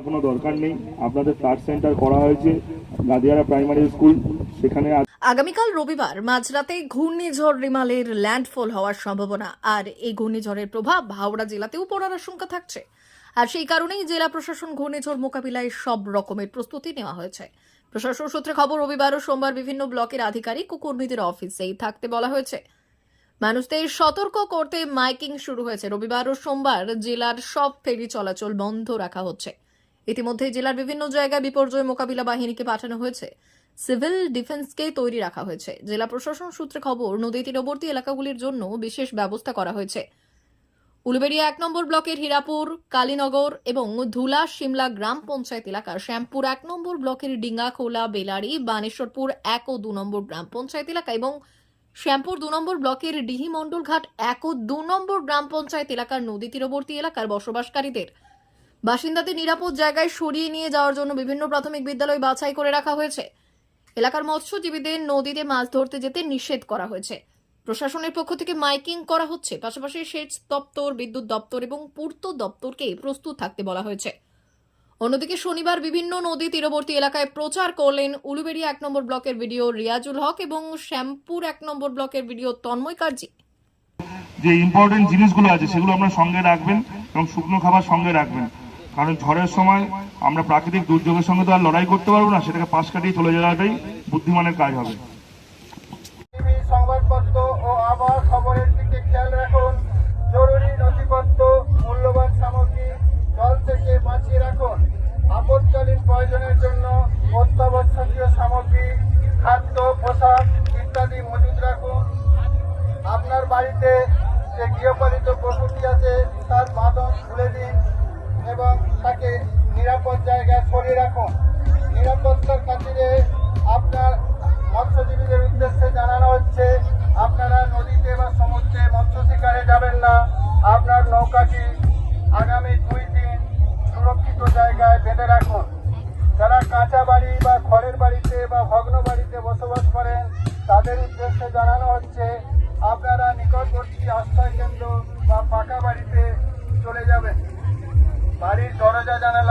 কোনো দরকার নেই, আপনাদের ফ্লাড সেন্টার করা হয়েছে গাদিয়ারা প্রাইমারি স্কুল, সেখানে আগামীকাল রবিবার মাঝরাতে ঘূর্ণিঝড় রিমালের ল্যান্ডফল হওয়ার সম্ভাবনা। আর এই ঘূর্ণিঝড়ের প্রভাব হাওড়া জেলাতেও পড়ার আশঙ্কা থাকছে। আর সেই কারণেই জেলা প্রশাসন ঘূর্ণিঝড় মোকাবিলায় সব রকমের প্রস্তুতি নেওয়া হয়েছে। প্রশাসন সূত্রে খবর, রবিবার ও সোমবার বিভিন্ন ব্লকের আধিকারিক ও কর্মীদের অফিসেই থাকতে বলা হয়েছে। মানুষদের সতর্ক করতে মাইকিং শুরু হয়েছে। রবিবার ও সোমবার জেলার সব ফেরি চলাচল বন্ধ রাখা হচ্ছে। ইতিমধ্যে জেলার বিভিন্ন জায়গায় বিপর্যয় মোকাবিলা বাহিনীকে পাঠানো হয়েছে। সিভিল ডিফেন্সকে তৈরি রাখা হয়েছে। জেলা প্রশাসন সূত্রে খবর, নদী তীরবর্তী এলাকাগুলির জন্য বিশেষ ব্যবস্থা করা হয়েছে। উলুবেড়িয়া 1 নম্বর ব্লকের হীরাপুর, কালীনগর এবং ধুলা শিমলা গ্রাম পঞ্চায়েত এলাকার শ্যামপুর 1 নম্বর ব্লকের ডিঙ্গাখোলা, বেলারি, বানেশ্বরপুর 1 ও 2 নম্বর গ্রাম পঞ্চায়েত এলাকা এবং শ্যামপুর 2 নম্বর ব্লকের ডিহি মণ্ডলঘাট 1 ও 2 নম্বর গ্রাম পঞ্চায়েত এলাকার নদী তীরবর্তী এলাকার বসবাসকারীদের বাসিন্দাদের নিরাপদ জায়গায় সরিয়ে নিয়ে যাওয়ার জন্য বিভিন্ন প্রাথমিক বিদ্যালয় বাছাই করে রাখা হয়েছে। এলাকার মৎস্যজীবীদের নদীতে মাছ ধরতে যেতে নিষেধ করা হয়েছে। প্রশাসনের পক্ষ থেকে মাইকিং করা হচ্ছে। পাশাপাশি সেচ দপ্তর, বিদ্যুৎ দপ্তর এবং পূর্ত দপ্তরকে প্রস্তুত থাকতে বলা হয়েছে। অন্যদিকে শনিবার বিভিন্ন নদী তীরবর্তী এলাকায় প্রচার করলেন উলুবেড়িয়া 1 নম্বর ব্লকের ভিডিও রিয়াজুল হক এবং শ্যামপুর 1 নম্বর ব্লকের ভিডিও তন্ময় কার্জি। যে ইম্পর্টেন্ট জিনিসগুলো আছে সেগুলো আপনার সঙ্গে রাখবেন এবং শুকনো খাবার সঙ্গে রাখবেন, কারণ ঝড়ের সময় আমরা প্রাকৃতিক দুর্যোগের সঙ্গে তো আর লড়াই করতে পারবো না, সেটাকে পাশ কাটিয়ে চলে যাওয়াটাই বুদ্ধিমানের কাজ হবে। সংবাদপত্র ও আবহাওয়া খবরের দিকে খেয়াল রাখুন। জরুরি নথিপত্র, মূল্যবান সামগ্রী জল থেকে বাঁচিয়ে রাখুন। আপৎকালীন প্রয়োজনের জন্য অত্যাবশ্যকীয় সামগ্রী, খাদ্য, পোশাক ইত্যাদি মজুত রাখুন। আপনার বাড়িতে যে গৃহপালিত পশুটি আছে তার বাঁধন খুলে দিন এবং তাকে নিরাপদ জায়গায় সরিয়ে রাখুন। নিরাপত্তার খাতিরে আপনার মৎস্যজীবীদের উদ্দেশ্যে জানানো হচ্ছে, আপনারা নদীতে বা সমুদ্রে মৎস্য শিকারে যাবেন না। আপনার নৌকাটি আগামী 2 দিন সুরক্ষিত জায়গায় বেঁধে রাখুন। যারা কাঁচা বাড়ি বা খড়ের বাড়িতে বা ভগ্ন বাড়িতে বসবাস করেন তাদের উদ্দেশ্যে জানানো হচ্ছে, আপনারা নিকটবর্তী আশ্রয় কেন্দ্র বা পাকা বাড়িতে চলে যাবেন। বাড়ির দরজা জানালা